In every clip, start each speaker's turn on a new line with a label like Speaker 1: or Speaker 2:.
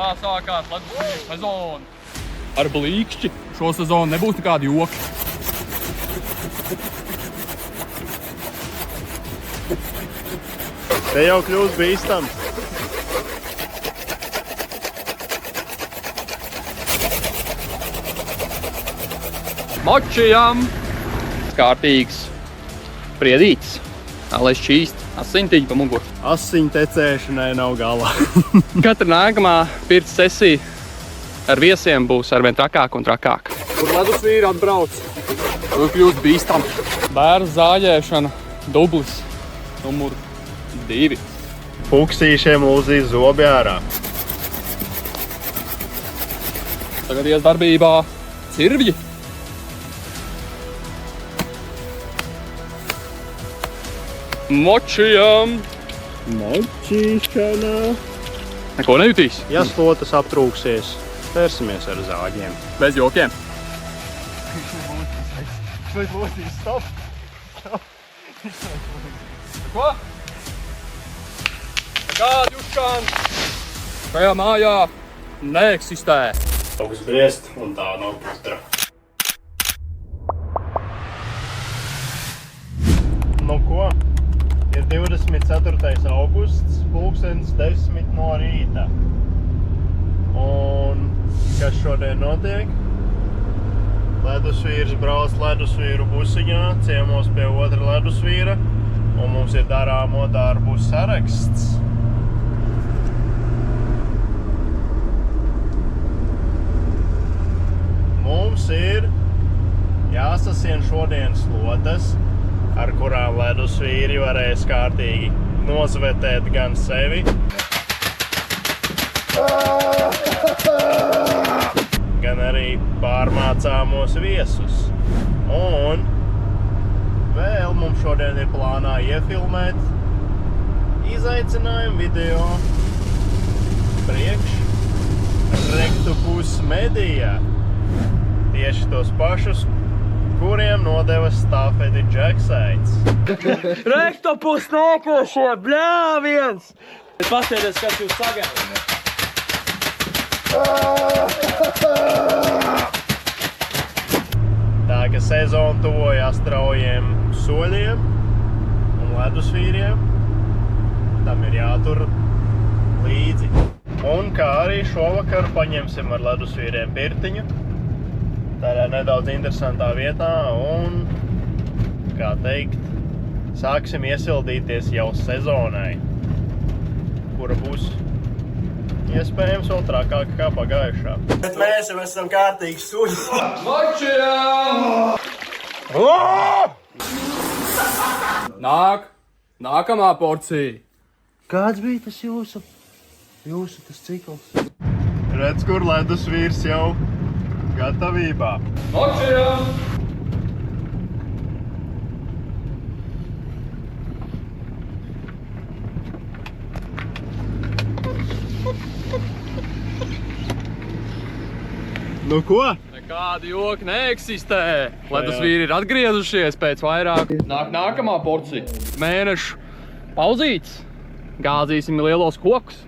Speaker 1: Tā sākās ledusvīru sezona. Ar blīkšķi. Šo sezonu nebūs nekādi joki.
Speaker 2: Te jau kļūst bīstams.
Speaker 1: Močījam! Kārtīgs priedītis. Tā, lai šķīst asintiņi pa muguru.
Speaker 2: Asiņu tecēšanai nav galā.
Speaker 1: Katra nākamā pirts sesija ar viesiem būs arvien trakāk un trakāk. Kur ledusvīri atbrauc, tur kļūst bīstam. Bērnu zāģēšana, dublis, numur 2.
Speaker 2: Fuksīšiem lūzīs zobi ārā.
Speaker 1: Tagad ies darbībā cirvļi. Močījam!
Speaker 2: Močīšana.
Speaker 1: Neko nejutīs?
Speaker 2: Ja slotas aptrūksies, pērsimies ar zāģiem.
Speaker 1: Bez jokiem.
Speaker 2: Vai lūzīs stop?
Speaker 1: Ko? Kādi uzšķāns? Šajā mājā neeksistē.
Speaker 2: Augs briest un tā nav putra. Nu ko? Ir 24. augusts, 10:10 no rīta. Un kas šodien notiek? Ledusvīrs brauc ledusvīru busiņā, ciemos pie otra ledusvīra, un mums ir darāmo darbu saraksts. Mums ir jāsasien šodien slotas, ar kurām ledusvīri varēs kārtīgi nosvetēt gan sevi, gan arī pārmācāmos viesus. Un vēl mums šodien ir plānā iefilmēt izaicinājumu video priekš Rektopus Media. Tieši tos pašus, kuriem nodeva stafeti Džeksaits.
Speaker 3: Rektopus nākošie, bļāviens! Pasēdies, kas jūs sagaida.
Speaker 2: Tā, ka sezona tuvojas straujiem soļiem un ledusvīriem, tam ir jātur līdzi. Un kā arī šovakar paņemsim ar ledusvīriem pirtiņu, tādā nedaudz interesantā vietā un, kā teikt, sāksim iesildīties jau sezonai, kura būs iespējams vēl trakāka kā pagājušā. Bet mēs jau esam kārtīgi suļi.
Speaker 1: Močījam! Nākamā porcija.
Speaker 2: Kāds bija tas jūsu tas cikls? Redz, kur ledusvīrs jau gatavībā.
Speaker 1: Močījam!
Speaker 2: Nu ko?
Speaker 1: Nekādi joki neeksistē. Ledusvīri ir atgriezušies pēc vairāk. Nākamā porcija. Mēnešu pauzītes. Gāzīsim lielos kokus.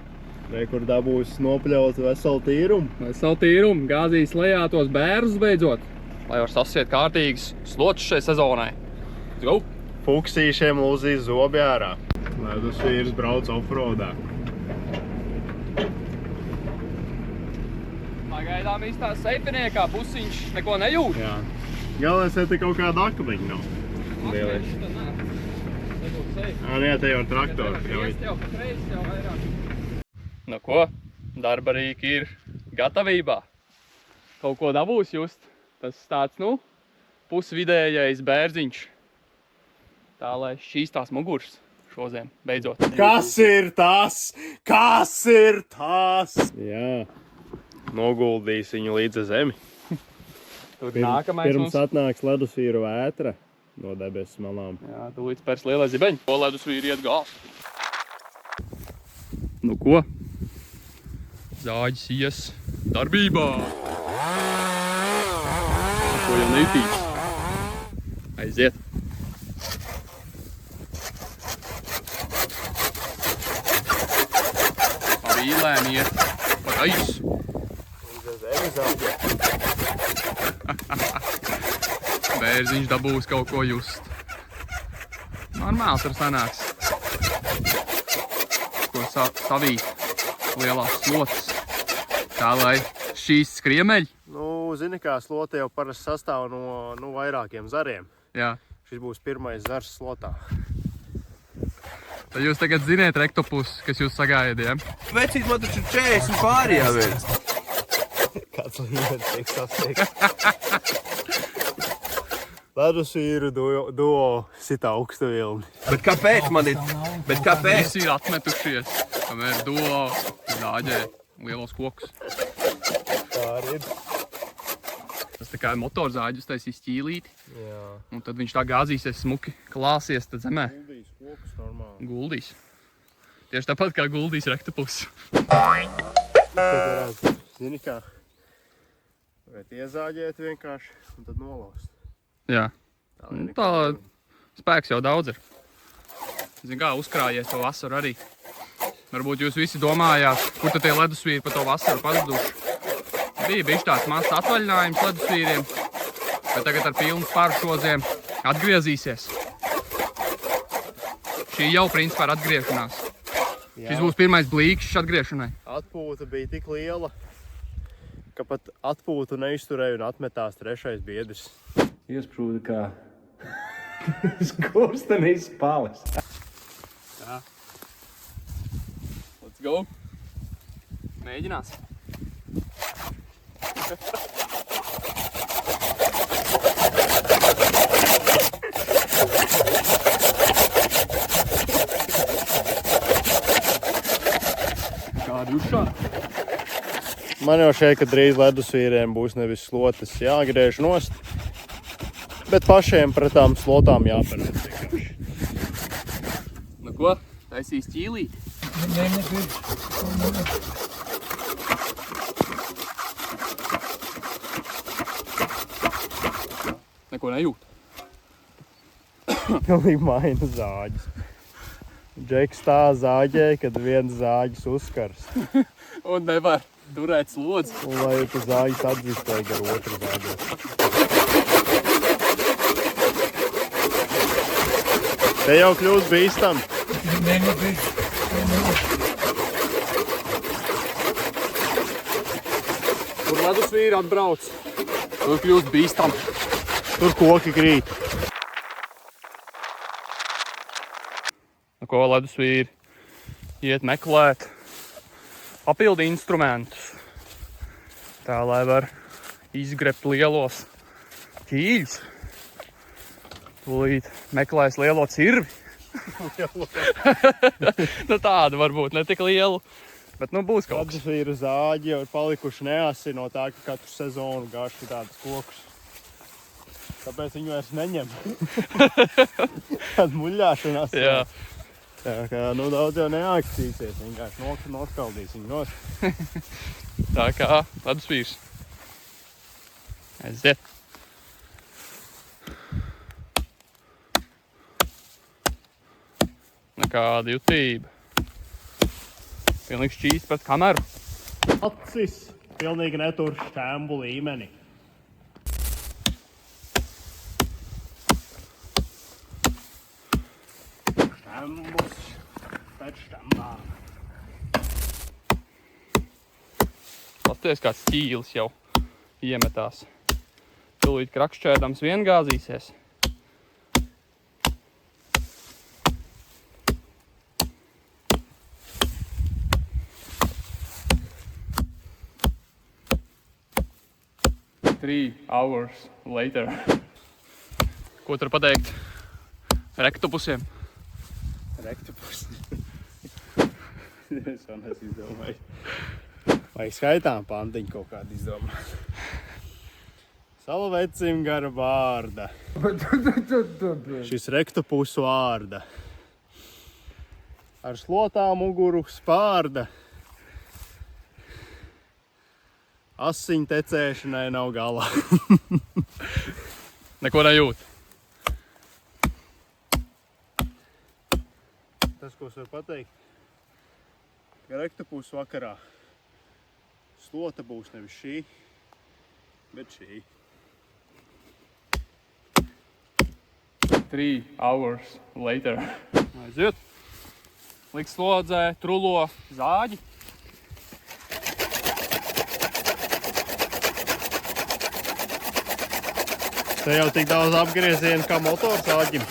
Speaker 2: Re, kur dabūs nopļaut veselu tīrumu.
Speaker 1: Veselu tīrumu. Gāzīs lejā tos bērus beidzot. Lai var sasiet kārtīgas slotas šai sezonai. Let's go!
Speaker 2: Fuksīšiem lūzīs zobi ārā. Ledusvīrs brauc offroadā.
Speaker 1: Pagaidām īstā seifiniekā busiņš neko nejūt.
Speaker 2: Jā. Galvenais, ja te kaut kāda akmeņa nav. Lieliski. Jā, te jau ir traktori.
Speaker 1: Nu ko? Darbarīki ir gatavībā. Kaut ko dabūs just. Tas tāds, nu, pusvidējais bērziņš. Tā, lai šķīstās mugurs šoziem beidzot.
Speaker 2: Kas ir tas? Kas ir tas? Jā. Noguldīs viņu līdz zemi.
Speaker 1: Tur nākamais
Speaker 2: pirms atnāks ledusvīru vētra no debesu malām.
Speaker 1: Jā, tūlīt pēc lielai zibeņi. Ko ledusvīri iet gāzt? Nu ko? Zāģis ies darbībā. Ko jau nejutīs? Aiziet. Pa vīlēm iet. Gaisu. Bērziņš dabūs kaut ko just. Normāls ar sanāks. Ko savīt lielās slotas. Tā lai šīs skriemeļi.
Speaker 2: Nu, zini kā, slota jau parasti sastāv no vairākiem zariem.
Speaker 1: Jā.
Speaker 2: Šis būs pirmais zars slotā.
Speaker 1: Tad jūs tagad ziniet rektopus, kas jūs sagājiet, ja?
Speaker 3: Vecīt, man taču 40 pāri jāvēr.
Speaker 2: Kāds līmenis tiek sasniegts. Ledusvīru duo sita augstu vilni.
Speaker 3: Bet kāpēc man ir? Bet kāpēc?
Speaker 1: Visi ir atmetušies, kamēr duo zāģē lielos kokus.
Speaker 2: Tā arī ir.
Speaker 1: Tas tā kā motorzāģis taisīs ķīlīti.
Speaker 2: Jā.
Speaker 1: Un tad viņš tā gāzīsies smuki, klāsies tad zemē.
Speaker 2: Guldīs kokus normāli.
Speaker 1: Guldīs. Tieši tāpat kā guldīs rektopus.
Speaker 2: Tad varētu, zini kā, varētu iezāģēt vienkārši un tad nolaust.
Speaker 1: Jā. Tā spēks jau daudz ir. Zini kā, uzkrājies to vasaru arī. Varbūt jūs visi domājāt, kur tad tie ledusvīri pa to vasaru pazuduši. Bija bišķi tāds mazs atvaļinājums ledusvīriem, bet tagad ar pilnu pāršoziem atgriezīsies. Šī jau principā ir atgriešanās.
Speaker 2: Jā.
Speaker 1: Šis būs pirmais blīkšs atgriešanai.
Speaker 2: Atpūta bija tik liela, ka pat atpūtu neizturēja un atmetās trešais biedrs.
Speaker 3: Iesprūda kā skurstenīs palis.
Speaker 1: Jā. Let's go. Mēģinās. Kādi uzšādi?
Speaker 2: Man jau šeit, ka drīz ledusvīriem būs nevis slotas jāgriež nost, bet pašiem pret tām slotām jāparāds vienkārši.
Speaker 1: Nu ko? Taisīs ķīlīti? Neko nejūt.
Speaker 2: Pilnīgi maina zāģis. Džeks tā zāģēja, kad viens zāģis uzskars.
Speaker 1: Un nevar turēt slodzi.
Speaker 2: Un lai tas zāģis atdzistēja ar otru zāģēt. Te jau kļūst bīstam.
Speaker 1: Kur ledusvīri atbrauc, tur kļūst bīstam.
Speaker 2: Tur koki krīt.
Speaker 1: Nu ko, ledusvīri iet meklēt papildu instrumentus. Tā, lai var izgrebt lielos ķīļus. Tūlīt meklēs lielo cirvi. Nu tādu varbūt, ne tik lielu, bet nu būs kaut kas.
Speaker 2: Ledusvīru zāģi jau ir palikuši neasi no tā, ka katru sezonu gāž tādas kokus. Tāpēc viņi vairs neņem. Tāda muļļāšanās.
Speaker 1: Jā.
Speaker 2: Tā kā nu daudz jau neakcīsies, vienkārši noskaldīs viņu nost.
Speaker 1: Tā kā ledusvīrs. Aiziet. Nekāda jutība. Pilnīgi šķīst pēc kameru.
Speaker 2: Acis pilnīgi netur šķēmbu līmeni. Šķēmbus pēc šķembām.
Speaker 1: Pasties, kāds ķīlis jau iemetās. Tūlīt krakšķēdams vien gāzīsies. Three hours later. Ko tur pateikt rektopusiem?
Speaker 2: Rektopus. Es vēl neesmu izdomājis. Vai skaitām pantiņu kaut kādu izdomāt? Sava vecim gara vārda. Šis rektopus vārda. Ar slotām muguru spārda. Asiņu tecēšanai nav galā.
Speaker 1: Neko nejūt.
Speaker 2: Tas, ko es varu pateikt, ka rektopus vakarā Slota būs nevis šī, bet šī.
Speaker 1: 3 hours later. Aiziet. Liek slodzē, trulo zāģi.
Speaker 2: Te jau tik daudz apgriezienu kā motorsāģim.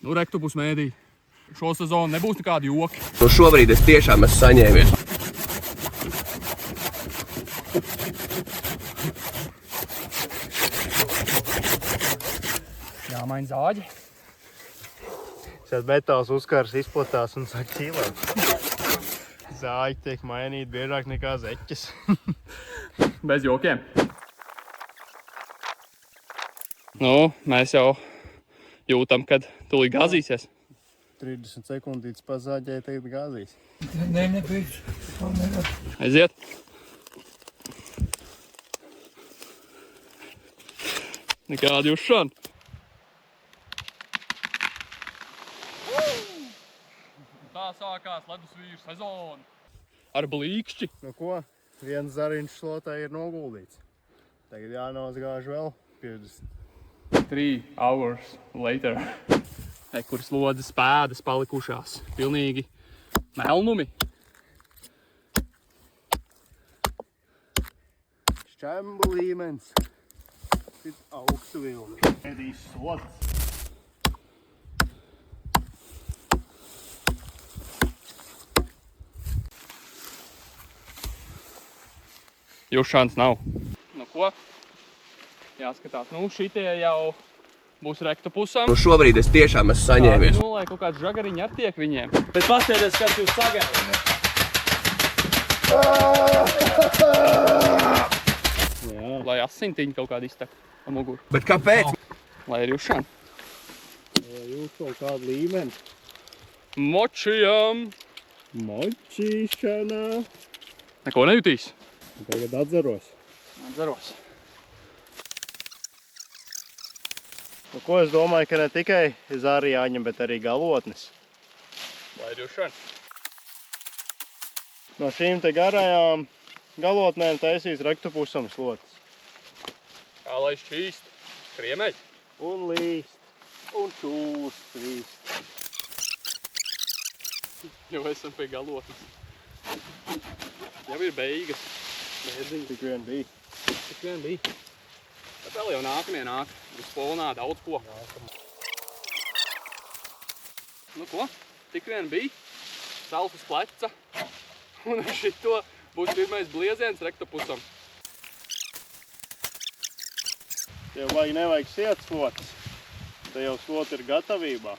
Speaker 1: Nu, rektu būs mēdī. Šo sezonu nebūs nekādi joki.
Speaker 3: Nu šobrīd es tiešām esmu saņēmies.
Speaker 1: Jāmaina zāģi.
Speaker 2: Šeit metāls uzkars izplatās un sāk ķīlēt. Zāģi tiek mainīti biežāk nekā zeķes.
Speaker 1: Bez jokiem. Nu, mēs jau jūtam, kad tūlīt gāzīsies.
Speaker 2: 30 sekundītes pazāģēja, tagad gāzīs.
Speaker 4: Nebeidzis.
Speaker 1: Aiziet. Nekādi jušana. Tā sākās ledusvīru sezona. Ar blīkšķi.
Speaker 2: Nu ko, viens zariņš slotā ir noguldīts. Tagad jānozgāž vēl 50.
Speaker 1: 3 hours later. Kur slodzes pēdas palikušās. Pilnīgi melnumi.
Speaker 2: Šķembu līmenis. Ir augstu vilni. Ēdīs slotas.
Speaker 1: Jušans nav. Nu ko? Jāskatās. Nu, šitie jau būs rektu pusam.
Speaker 3: Nu šobrīd es tiešām esmu saņēmies.
Speaker 1: Nu, lai kaut kāds žagariņi attiek viņiem. Bet paskatieties, kas jūs sagaida. Lai asintiņi kaut kādi iztek pa muguru.
Speaker 3: Bet kāpēc?
Speaker 1: Lai ir jušana.
Speaker 2: Jūs kaut kādu līmeni.
Speaker 1: Močijam.
Speaker 2: Močīšana.
Speaker 1: Neko nejutīs.
Speaker 2: Tagad atzaros.
Speaker 1: Atzaros.
Speaker 2: Nu, ko es domāju, ka ne tikai zāri jāņem, bet arī galotnes.
Speaker 1: Lai ir jušana.
Speaker 2: No šīm te garajām galotnēm taisīs rektupusam slotas.
Speaker 1: Kā lai šķīst. Kriemeļi.
Speaker 2: Un līst. Un čūst līst.
Speaker 1: Jau esam pie galotnes. Jau ir beigas.
Speaker 2: Bērziņi tik vien bija.
Speaker 1: Tik vien bija. Bet vēl jau nākamie nāk. Uz polnā daudz ko. Nu ko? Tik vien bija. Sals uz pleca. Un ar šito būs pirmais blieziens rektupusam.
Speaker 2: Tev nevajag siet slotas. Te jau slota ir gatavībā.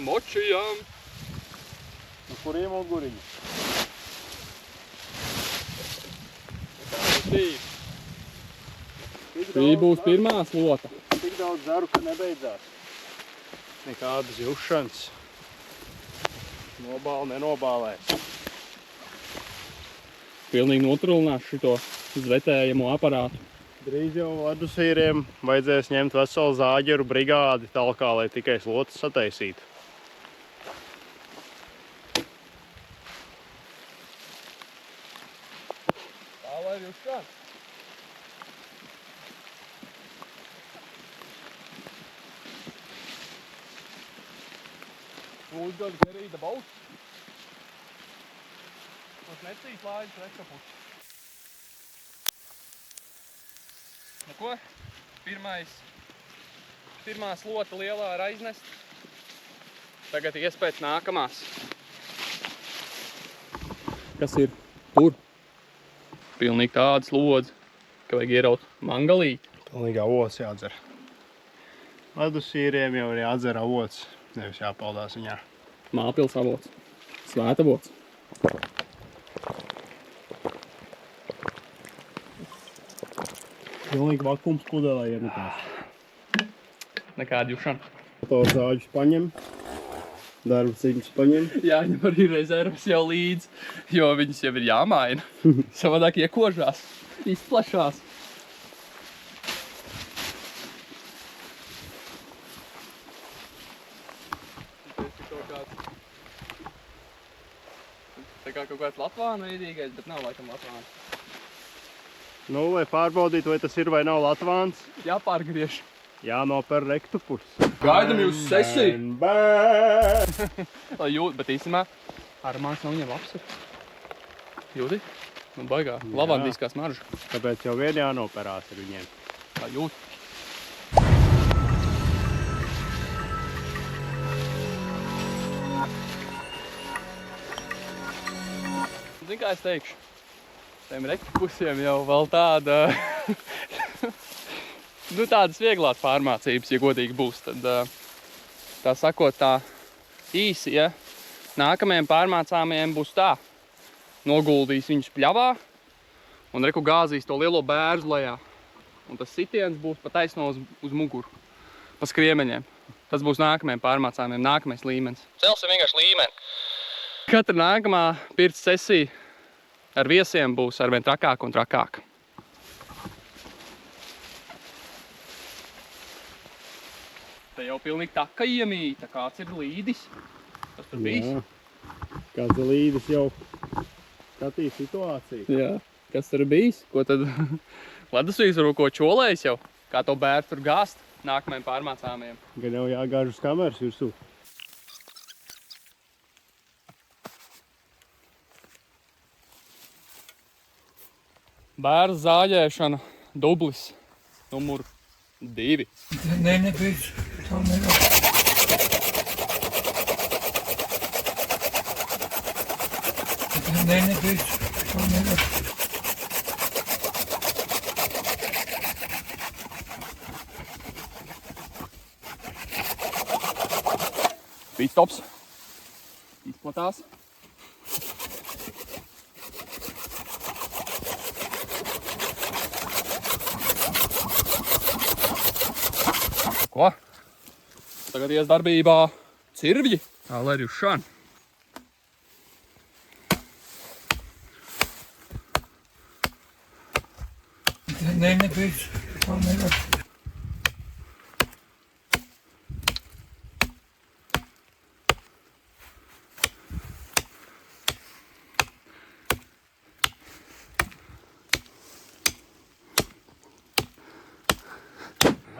Speaker 1: Močijam.
Speaker 2: Nu, kur ir muguriņi?
Speaker 1: Šī būs pirmā slota.
Speaker 2: Tik daudz zaru, ka nebeidzās. Nekādas jušanas. Nobāli nenobālēs.
Speaker 1: Pilnīgi notrulinās šito zvetējamo aparātu.
Speaker 2: Drīz jau ledusvīriem vajadzēs ņemt veselu zāģeru brigādi talkā, lai tikai slotas sataisītu.
Speaker 1: Tā lai ir jušana. Lūdzu, gadu gerīda baut. Mums necīs lāģis rektupus. Nu ko? Pirmā slota lielā ir aiznest. Tagad iespēc nākamās. Kas ir tur? Pilnīgi tāda slodze, ka vajag ieraut mangalīti.
Speaker 2: Pilnīgi avots jādzer. Ledusvīriem jau ir jādzer avots, nevis jāpaldās viņā.
Speaker 1: Māpils avots. Svēta avots.
Speaker 2: Pilnīgi vakums pudelē iemetās.
Speaker 1: Nekāda jušana.
Speaker 2: Motoru zāģus paņem, darba ciņus paņem.
Speaker 1: Jāņem arī rezervas jau līdz, jo viņas jau ir jāmaina. Savādāk iekožās, izplašās. Tā kā kaut kāds latvānu veidīgais, bet nav laikam latvāns.
Speaker 2: Nu, lai pārbaudītu, vai tas ir vai nav latvāns,
Speaker 1: Jāpārgriež.
Speaker 2: jānoper rektupus.
Speaker 1: Gaidam jūs sesiju.
Speaker 2: Bēr!
Speaker 1: Lai jūt, bet īstenībā armāns nav viņam labs. Jūti? Nu, baigā. Lavandiskā smarža.
Speaker 2: Tāpēc jau vien jānoperās ar viņiem.
Speaker 1: Lai jūt. Zini, kā es teikšu? Tiem rektupusiem jau vēl tāda... nu, tādas vieglās pārmācības, ja godīgi būs. Tad, tā sakot, tā īsi, ja nākamajiem pārmācāmajiem būs tā. Noguldīs viņus pļavā un reku gāzīs to lielo bērzu lejā. Un tas sitiens būs pa taisno uz muguru, pa skriemeņiem. Tas būs nākamajiem pārmācāmajiem, nākamais līmenis. Celsim vienkārši līmeni. Katra nākamā pirts sesija ar viesiem būs arvien trakāka un trakāka. Te jau pilnīgi taka iemīta. Kāds ir līdis? Kas tur bijis?
Speaker 2: Jā. Kāds ir līdis jau skatīja situāciju.
Speaker 1: Jā. Kas tur bijis? Ko tad ledusvīrs varbūt ko čolējis jau? Kā to bērt tur gāzt nākamajiem pārmācāmajiem?
Speaker 2: Gan jau jāgāž uz kameras virsū.
Speaker 1: Bērza zāģēšana dublis numur 2.
Speaker 4: Nē, nebeidz. Tā nevar. Nē, nebeidz. Tā nevar.
Speaker 1: Pīstops. Izplatās. Ko? Tagad ies darbībā cirvji. Aleri uz šan.
Speaker 4: Nē, nebeidz. Tā nevar.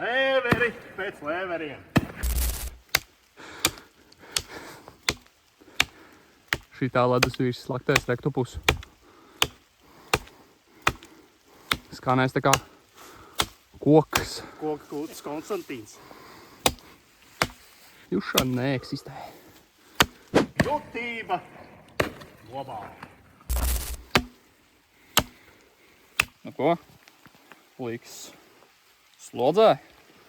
Speaker 2: Lēveri pēc lēveriem.
Speaker 1: Šitā ledusvīrs slaktais rektupus. Skanēs tā kā koks.
Speaker 2: Koka kultas Konstantīns.
Speaker 1: Jušana neeksistē.
Speaker 2: Jutība globāli.
Speaker 1: Nu ko? Liks slodzē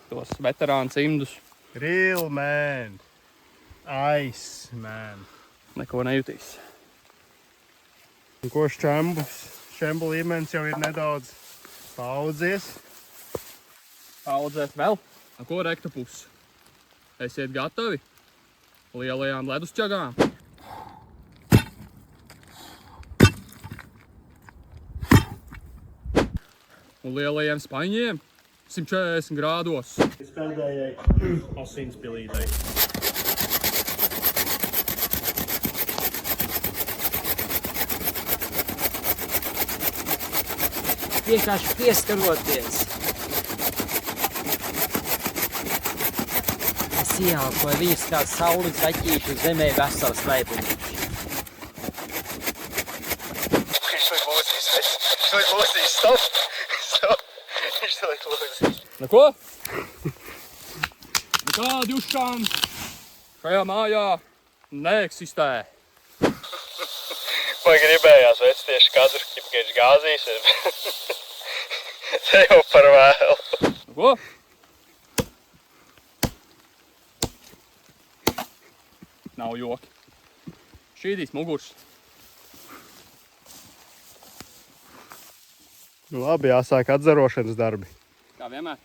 Speaker 1: tos veterānu cimdus.
Speaker 2: Real man. Ice man.
Speaker 1: Neko nejutīs.
Speaker 2: Un ko šķembu līmenis jau ir nedaudz paudzies.
Speaker 1: Paudzēt vēl. A ko rektupus? Esiet gatavi lielajām ledusķagām? Un lielajiem spaiņiem 140 grādos.
Speaker 2: Pēdējai asins pilītei.
Speaker 4: Vienkārši pieskaroties. Es ieelpoju viņus kā saules zaķīšu zemē vesels laipuņš.
Speaker 1: Nu ko? Nekāda jušana šajā mājā neeksistē.
Speaker 2: Man gribējās veic tieši kadru, ka viņš gāzīs ir. Te jau par vēlu.
Speaker 1: Nu ko? Nav joki. Šķīdīs mugurs.
Speaker 2: Nu labi, jāsāk atzarošanas darbi.
Speaker 1: Kā vienmēr.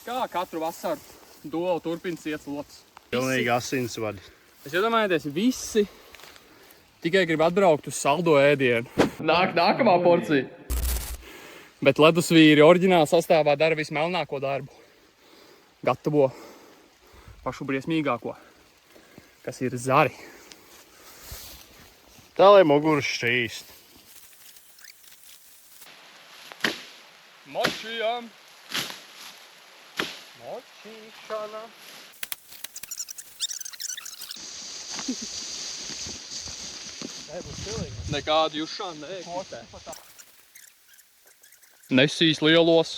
Speaker 1: Kā katru vasaru duoli turpina ciets lots.
Speaker 2: Pilnīgi asinsvadi.
Speaker 1: Es iedomājieties, visi tikai grib atbraukt uz saldo ēdienu. Nākamā porcija. Bet ledusvīri oriģināli sastāvā dara vismelnāko darbu. Gatavo pašu briesmīgāko, kas ir zari.
Speaker 2: Tā, lai muguras šķīst.
Speaker 1: Močījām.
Speaker 2: Močīšana.
Speaker 1: Nekādu jušanu neeksistē. Nesīs lielos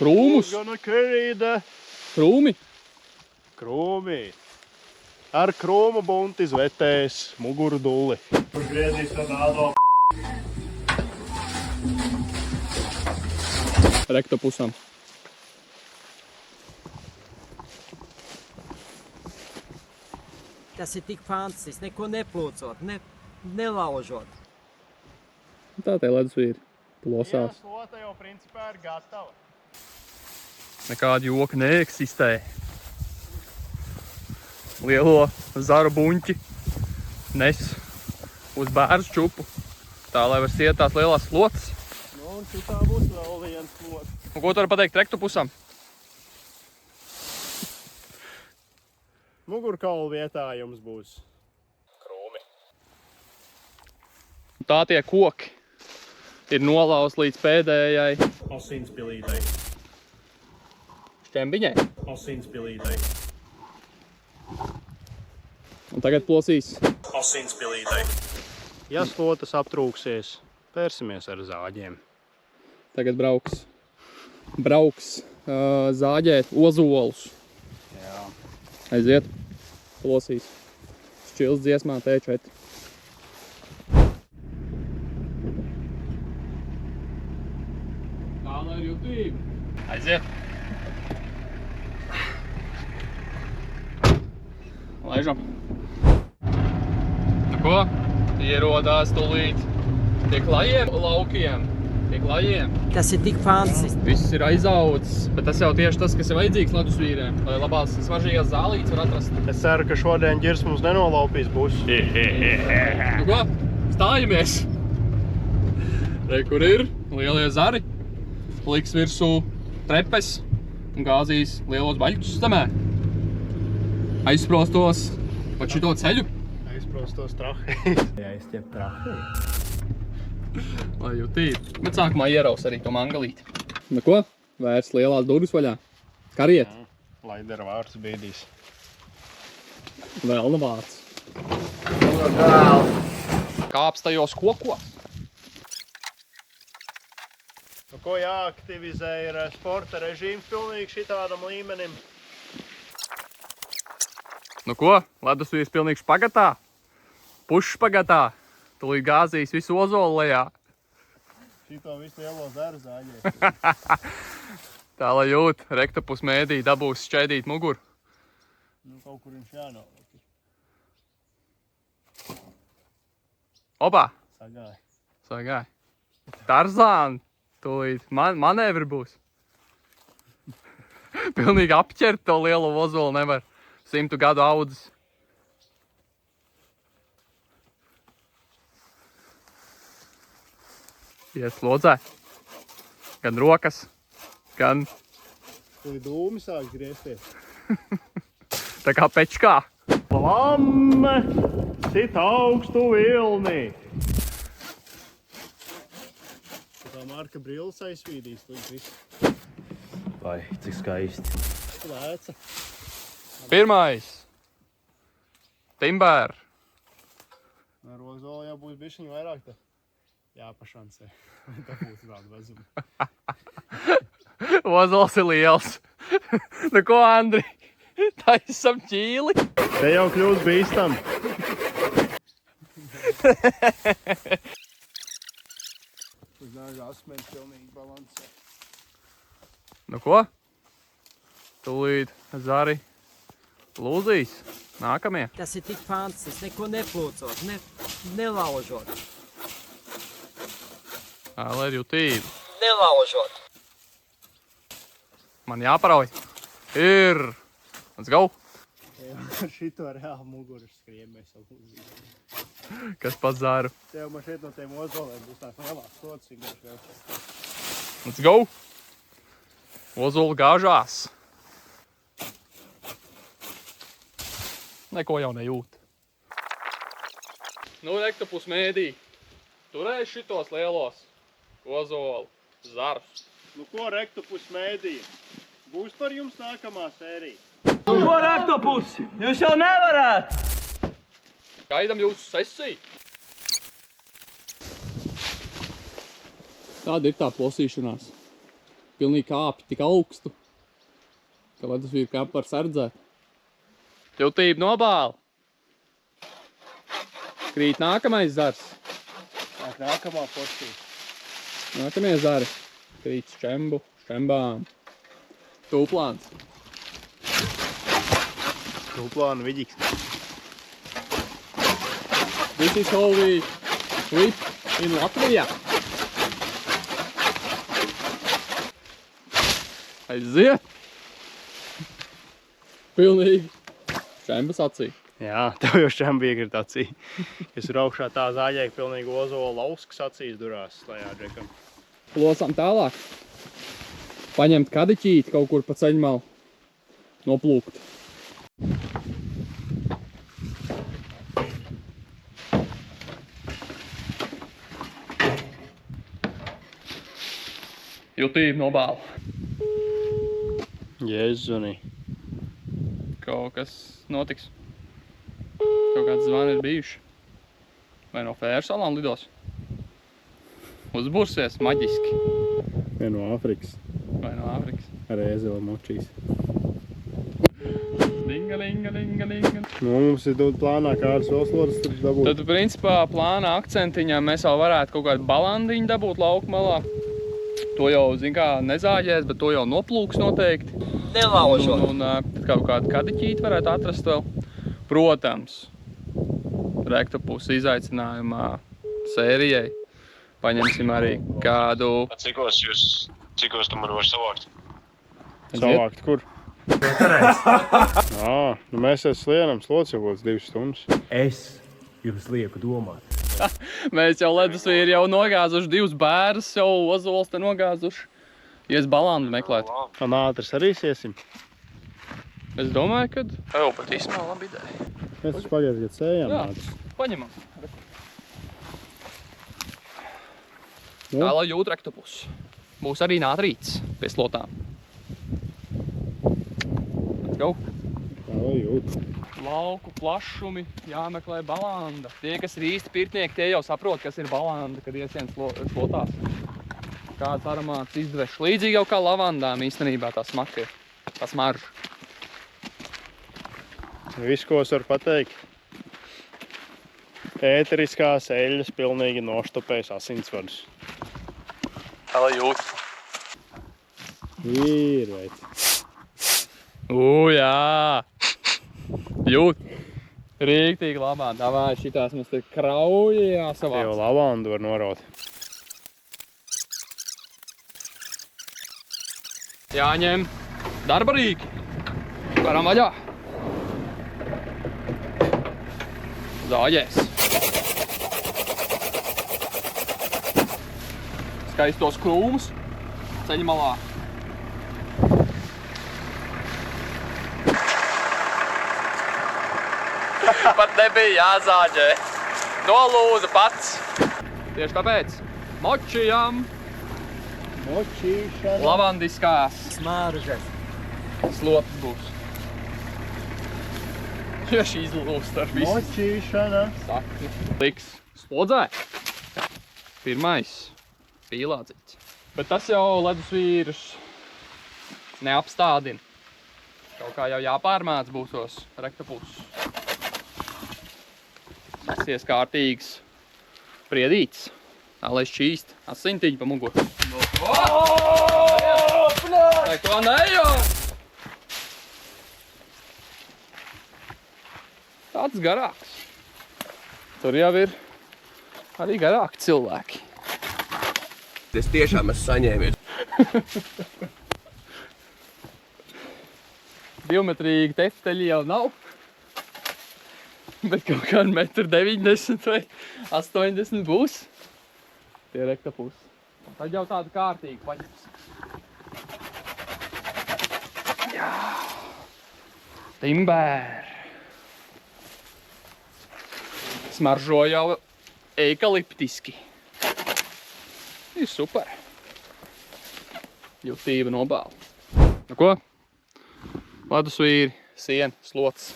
Speaker 1: krūmus.
Speaker 2: Gana kerīda.
Speaker 1: Krūmi.
Speaker 2: Krūmi. Ar krūmu bunti zvetēs muguru dulli. Griezīs to nādo.
Speaker 1: Rektopusam.
Speaker 4: Tas ir tik fantastisks, neko neplūcot, nelaužot.
Speaker 1: Tā tie ledusvīri plosās.
Speaker 2: Slota jau principā ir gatava.
Speaker 1: Nekāda joka neeksistē. Lielo zaru buņķi nes uz bērnu čupu. Tā, lai var stiet tās lielās slotas.
Speaker 2: Nu, un šitā būs vēl viens slots.
Speaker 1: Un ko tu vari pateikt rektopusam?
Speaker 2: Mugurkaulu vietā jums būs krūmi.
Speaker 1: Tā tie koki ir nolauz līdz pēdējai
Speaker 2: Osinspilītai.
Speaker 1: šķembiņai.
Speaker 2: Osinspilītai.
Speaker 1: Un tagad plosīs.
Speaker 2: Osinspilītai. Ja slotas aptrūksies, pērsimies ar zāģiem.
Speaker 1: Tagad brauks zāģēt ozolus.
Speaker 2: Jā.
Speaker 1: Aiziet, plosīs. Šķils dziesmā T4. Tā lai ir jutība. Aiziet. Laižam. Nu ko? Ierodās tūlīt pie klajiem laukiem. Pie klajiem.
Speaker 4: Tas ir tik fantastisks.
Speaker 1: Viss ir aizaudzis, bet tas jau tieši tas, kas ir vajadzīgs ledusvīriem, lai labās smaržīgās zālītes var atrast.
Speaker 2: Es ceru, ka šodien ģirs mums nenolaupīs būs.
Speaker 1: Nu ko? Stājamies! Re, kur ir lielie zari, liks virsū trepes un gāzīs lielos baļķus zemē. Aizsprostos pa šito ceļu.
Speaker 2: Aizprostos trahi. Jāizķep trahi.
Speaker 1: Lai jutība. Bet sākumā ieraus arī to mangalīti. Nu ko? Vērs lielās durvis vaļā. Kariet.
Speaker 2: Lai dara vārds bīdīs.
Speaker 1: Vēl nav vārds. Kāps tajos kokos.
Speaker 2: Nu, ko jāaktivizē ir sporta režīms pilnīgi šitādam līmenim.
Speaker 1: Nu ko? Ledusvīrs pilnīgi špagatā. Puš špagatā. Tūlīt gāzīs visu ozolu lejā.
Speaker 2: Šito visu lielo zaru zāģēs.
Speaker 1: Tā lai jūt, rektopus mēdī dabūs šķēdīt muguru.
Speaker 2: Nu, kaut kur viņš jānoliek.
Speaker 1: Opā!
Speaker 2: Sagāja.
Speaker 1: Sagāja. Tarzāni! Tūlīt manevri būs. Pilnīgi apķert to lielo ozolu nevar. 100 gadu audzis. Ieslodzē. Gan rokas, gan...
Speaker 2: Tūlīt dūmi sāk griezties.
Speaker 1: Tā kā pečkā.
Speaker 2: Lamme! Sit augstu vilni! Tā Marka brilles aizsvīdīs līdz visu.
Speaker 5: Vai, cik skaisti.
Speaker 2: Lēca.
Speaker 1: Pirmais. Timber.
Speaker 2: Ar ozolu jau būs bišķiņu vairāk tā jāpašancē. Tā būtu tādu vezumu.
Speaker 1: Ozols ir liels. Nu ko, Andri? Taisam ķīli.
Speaker 2: Te jau kļūst bīstam. Uz nāga asmens pilnīgi balansē.
Speaker 1: Nu ko? Tūlīt zari lūzīs. Nākamie.
Speaker 4: Tas ir tik fantastisks, neko neplūcot, nelaužot.
Speaker 1: Tā lai ir jutība.
Speaker 4: Nelaužot.
Speaker 1: Man jāparauj. Ir. Let's go.
Speaker 2: Ar šito reāli muguras skriem mēs jau lūzīsim.
Speaker 1: Kas pats zāru.
Speaker 2: Tev man šeit no tiem ozolēm būs tās lielās slotas, cik mēs vēl.
Speaker 1: Let's go. Ozolu gāžās. Neko jau nejūt. Nu, rektopus mēdī. Turēs šitos lielos ozolu zarus.
Speaker 2: Nu ko, rektopus mēdī? Būs par jums nākamā sērija.
Speaker 5: Ko raktopusi? Jūs jau nevarētu!
Speaker 1: Gaidam jūsu sesiju. Tāda ir tā plosīšanās. Pilnīgi kāpi tik augstu, ka ledusvīru kāpu var sardzēt. Tiltība nobāla. Krīt nākamais zars.
Speaker 2: Nākamā porcija.
Speaker 1: Nākamie zari. Krīt šķembām. Tūplāns.
Speaker 2: Tūplāna viģiks.
Speaker 1: This is how we whip in Latvijā. Aiziet! Pilnīgi šķembas acī.
Speaker 2: Jā, tev jau šķem bija ir acī. Kas ir augšā tā zāģēka pilnīgi ozola lauskas acīs durās slējā džekam.
Speaker 1: Plosām tālāk. Paņemt kadiķīti kaut kur pa ceļmalu. Noplūkt. Jutība nobāla.
Speaker 2: Jēzunī.
Speaker 1: Kaut kas notiks. Kaut kāds zvani ir bijuši. Vai no Fēru salām lidos? Uzbursies maģiski.
Speaker 2: Vai no Āfrikas.
Speaker 1: Vai no Āfrikas.
Speaker 2: Ar ēzela močīs.
Speaker 1: Dinga, dinga, dinga, dinga.
Speaker 2: Nu, mums ir dod plānā kādas vēl slotas tur dabūt.
Speaker 1: Tad, principā, plāna akcentiņā mēs vēl varētu kaut kādu balandiņu dabūt laukmalā. To jau, zin kā, nezāģēs, bet to jau noplūks noteikti.
Speaker 4: Nelaužot.
Speaker 1: Un tad kaut kādu kadiķīti varētu atrast vēl. Protams, rektopus izaicinājumā sērijai paņemsim arī kādu...
Speaker 6: Cikos tu man var savākt?
Speaker 2: Savākt kur? Nu mēs slienam slots jau būs 2 stundas.
Speaker 5: Es jums lieku domāt.
Speaker 1: Mēs jau ledusvīri jau nogāzuši 2 bērus, jau ozols te nogāzuši. Ies balandu meklēt.
Speaker 2: Un ātras arī siesim.
Speaker 1: Es domāju, kad... Jau pat īsmā labi ideja.
Speaker 2: Mēs taču pagājuši, kad sējām
Speaker 1: Jā,
Speaker 2: ātras.
Speaker 1: paņemam.
Speaker 2: Nu?
Speaker 1: Tā lai jūt rektopus. Būs arī nātrīts pie slotām. Let's go.
Speaker 2: Tā lai jūt.
Speaker 1: Lauku plašumi jāmeklē balanda. Tie, kas ir īsti pirtnieki, tie jau saprot, kas ir balanda, kad iesien slotās. Kāds aromāts izdveš. Līdzīgi jau kā lavandām īstenībā tā smaka ir. Tā smarža.
Speaker 2: Viss, ko es varu pateikt. Ēteriskās eļļas pilnīgi noštopēs asinsvadus.
Speaker 1: Tā lai jūt.
Speaker 2: Ir, veids.
Speaker 1: Jā! Jūt! Rīktīgi labā. Davai, šitās mums te krauji jāsavāc.
Speaker 2: Jau lavandu var noraut.
Speaker 1: Jāņem darba rīki. Varam vaļā. Zāģēs. Skaistos krūmus ceļmalā. Pat nebija jāzāģē. Nolūza pats. Tieši tāpēc močījam
Speaker 2: Močīšana.
Speaker 1: lavandiskās
Speaker 4: Smaržas.
Speaker 1: slotas būs. Tieši izlūst ar visu.
Speaker 2: Močīšana.
Speaker 1: Sakni. Liks slodzē. Pirmais. Pīlācīts. Bet tas jau ledusvīrus neapstādina. Kaut kā jau jāpārmāc būsos rektopus. Esies kārtīgs priedīts. Tā lai šķīst. Asintiņi pa muguru. Neko nejau! Tāds garāks. Tur jau ir arī garāki cilvēki.
Speaker 3: Es tiešām esmu saņēmies.
Speaker 1: 2-metrīgi tefteļi jau nav. Bet kaut kā 1,90 m vai 80 būs. Tie rektopus. Tad jau tādu kārtīgu paņems. Jā. Timber. Smaržo jau eikaliptiski. Ir super. Jutība nobāla. Nu ko? Ledusvīri, siena, slots.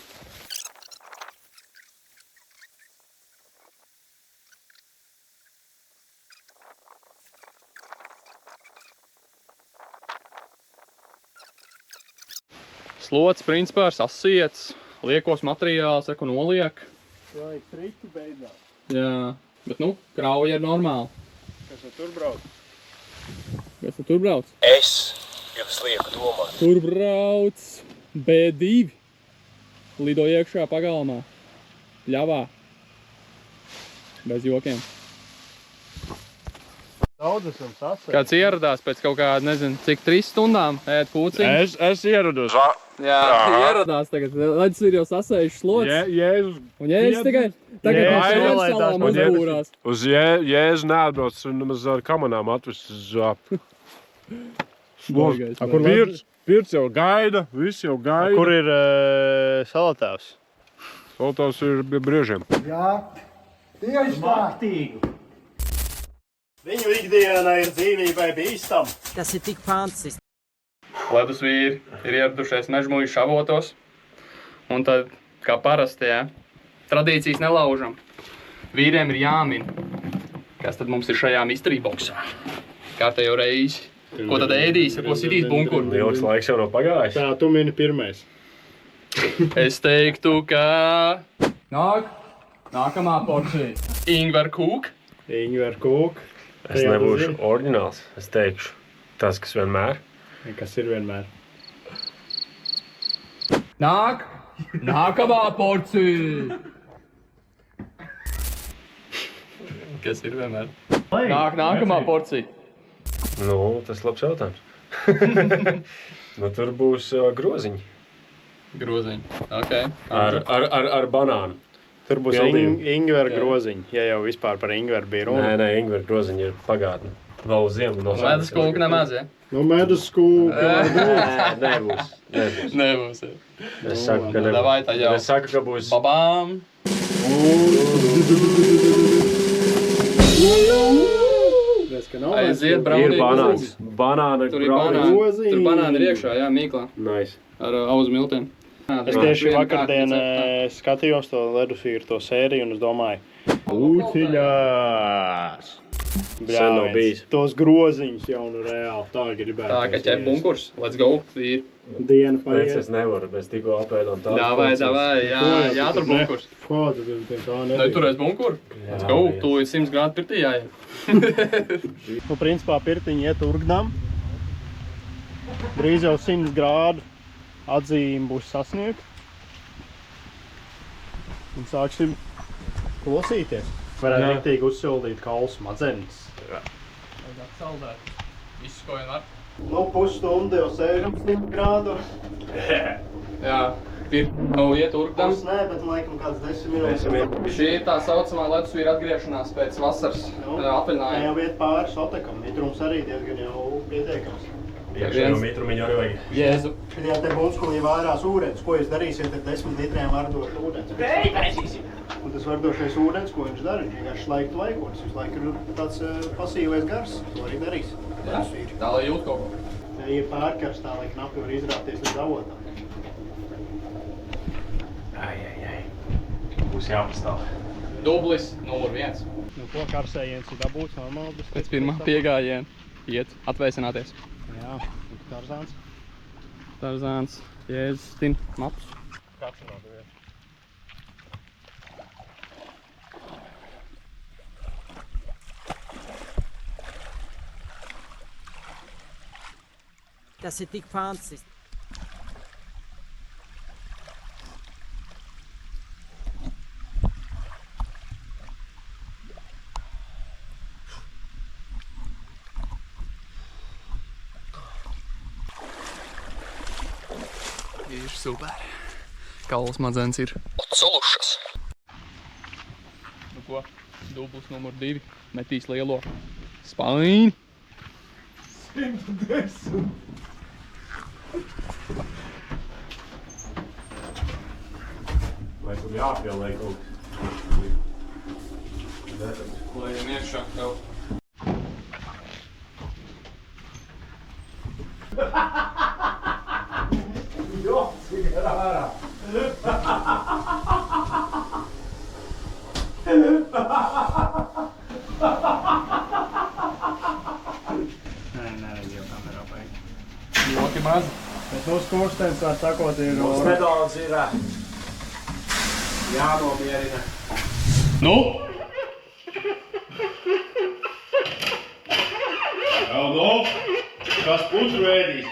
Speaker 1: Slots, principā, ir sasiets, liekos materiāls, ko noliek.
Speaker 2: Vai triķi beidzās?
Speaker 1: Jā, bet nu, krauja ir normāli.
Speaker 2: Kas tur brauc?
Speaker 1: Kas tur brauc?
Speaker 3: Es jums lieku domāt.
Speaker 1: Tur brauc B2. Lido iekšā pagalmā. Ļavā. Bez jokiem.
Speaker 2: Daudz esam sasējuši.
Speaker 1: Kāds ieradās pēc kaut kāda, nezinu, cik 3 stundām ēd kūciņu?
Speaker 2: Es ierados.
Speaker 1: Jā, ieradās tagad. Ledusvīri jau sasējuši slots.
Speaker 2: Jēzus.
Speaker 1: Un Jēzus tikai tagad no Šoļsalām uzbūrās.
Speaker 7: Uz Jēzu neatbrauc un nemaz ar kamanām atvest uz
Speaker 1: Baigais,
Speaker 7: Pirts jau gaida, viss jau gaida.
Speaker 2: Kur ir Salatavs?
Speaker 7: Salatavs ir briežiem.
Speaker 2: Viņu ikdiena ir dzīvībai bīstam.
Speaker 4: Tas ir tik fantastiski.
Speaker 1: Ledusvīri ir ieradušies mežmuļu šavotos. Un tad, kā parasti, jā, tradīcijas nelaužam. Vīriem ir jāmin, kas tad mums ir šajā mystery boxā. Kārtējo reizi. Ko tad ēdīs, ar ko sitīs bunkuru?
Speaker 7: Ilgs laiks jau nav pagājis.
Speaker 2: Tā, tu mini pirmais.
Speaker 1: Es teiktu, ka... Nākamā porcija. Ingver kūk.
Speaker 2: Ingver kūk.
Speaker 7: Es nebūšu oriģināls. Es teikšu tas, kas vienmēr.
Speaker 2: Kas ir vienmēr.
Speaker 1: Nākamā porcija. Kas ir vienmēr? Nākamā porcija.
Speaker 7: Nu, tas labs jautājums. Nu, tur būs groziņi.
Speaker 1: Groziņi, ok.
Speaker 7: Ar banānu.
Speaker 2: Tur būs ingver groziņi, ja jau vispār par ingveru bija runa.
Speaker 7: Nē, ingver groziņi ir pagātne. Vēl uz ziemu.
Speaker 1: Medus kūka nemaz, ja?
Speaker 2: Nu, medus kūka.
Speaker 7: Nebūs.
Speaker 1: Nebūs, ja.
Speaker 7: Es saku, ka nebūs.
Speaker 1: Davai tā jau.
Speaker 7: Es saku, ka būs.
Speaker 1: Babām. Aiziet, braunīgi.
Speaker 7: Ir banāns. Banāna
Speaker 1: Tur ir banāni.
Speaker 2: groziņi.
Speaker 1: Tur banāni ir iekšā, jā, mīklā.
Speaker 7: Nice.
Speaker 1: Ar auzu miltiem.
Speaker 2: Es tieši vakardien skatījos to ledusvīru, to sēriju, un es domāju, Ūciļās!
Speaker 7: Sen nav bijis.
Speaker 2: Tos groziņus jau nu reāli tā gribētu.
Speaker 1: Tā, ka ķep bunkurs. Let's go, vīri.
Speaker 2: Diena paiet.
Speaker 7: Es nevaru, mēs tikko apēdām tādu.
Speaker 1: Davai, jātur bunkurs.
Speaker 2: Ko, tu tā
Speaker 1: Vai
Speaker 2: nebija?
Speaker 1: turēs bunkuru? Let's go, tu ir 100 grādu pirtī jāiet.
Speaker 2: Nu, principā pirtiņi iet urgnam. Drīz jau 100 grādu atzīme būs sasniegt. Un sāksim klosīties. Varētu riktīgi uzsildīt kaulu smadzenes.
Speaker 1: Vajag atsaldēt. Visu, ko vien var.
Speaker 2: Nu, pusstundu jau sēžam 100 grādu.
Speaker 1: Jā, pirti nav iet urgdam.
Speaker 2: Nē, bet laikam kāds 10 minūtes.
Speaker 1: Šī ir tā saucamā ledusvīra atgriešanās pēc vasaras atvaļinājuma.
Speaker 2: Jau iet pāri sotekam. Mitrums arī diezgan jau pietiekams.
Speaker 7: Iekšā jau mitrumiņu arī vajag.
Speaker 1: Jēzu.
Speaker 2: Kad jau te bunskulī vārās ūdens, ko jūs darīsiet ar 10 litriem vardot ūdens? Taisīsim! Un tas vardošais ūdens, ko viņš dara, viņš vienkārši laiktu laikos. Visu laiku ir tāds pasīvais gars, to arī darīs.
Speaker 1: Jā, tā lai jūt kaut ko.
Speaker 2: Ja ir pārkarstā, lai knapi var izrāpties līdz avotam.
Speaker 7: Būs jāpastāv.
Speaker 1: Dublis numur 1.
Speaker 2: Nu, ko karsējiens ir dabūts normāli?
Speaker 1: Pēc pirmā piegājiena iet atvēsināties.
Speaker 2: Jā, Tarzāns.
Speaker 1: Tarzāns, Jēzus, Tin, Maps.
Speaker 2: Kāds nav devies?
Speaker 4: Tas ir tik fantastiski.
Speaker 1: Ir super. Kaulas smadzenes ir
Speaker 3: Sulušas.
Speaker 1: Nu ko, dublis numur 2. Metīs lielo spaini.
Speaker 2: 110!
Speaker 7: Vai tur jāpielē kaut kas?
Speaker 1: Lejam iekšā tev.
Speaker 2: Neredz jau kamerā paik.
Speaker 1: Joki maz.
Speaker 2: Bet mūsu skorsteins, tā sakot, ir...
Speaker 4: Mums nedaudz ir jānomierina.
Speaker 1: Nu?
Speaker 2: Jau, nu? Kas putru ēdīs?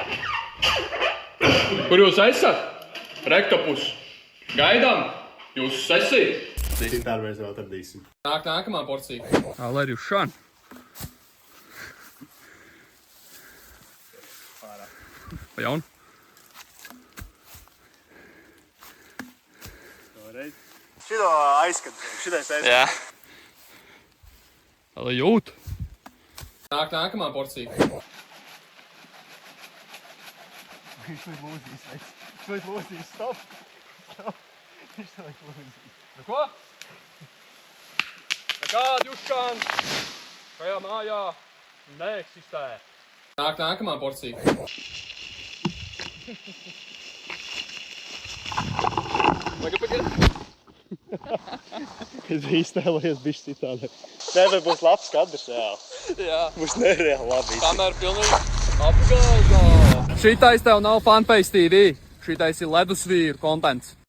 Speaker 1: Kur jūs esat? Rektopus. Gaidām jūsu sesiju.
Speaker 2: Citādi mēs vēl atradīsim.
Speaker 1: Nāk nākamā porcija. Aleriušan. Pa jaunu?
Speaker 2: Šito aizskat. Šitais aizskat.
Speaker 1: Jā. Lai jūt. Nāk nākamā porcija.
Speaker 2: Viņš to lūzīs, veids. Viņš to lūzīs, stop. Viņš to lūzīs.
Speaker 1: Nu ko? Nekāda Juškan šajā mājā neeksistē. Nāk nākamā porcija. Pagaid.
Speaker 2: Es iztēlojies bišķi citādi. Nē, bet būs labs kadrs, jā.
Speaker 1: Jā.
Speaker 2: Būs nereāli labi.
Speaker 1: Kamēr pilnīgi apgāzā. Šitais tev nav Fanpace TV. Šitais ir ledusvīru kontents.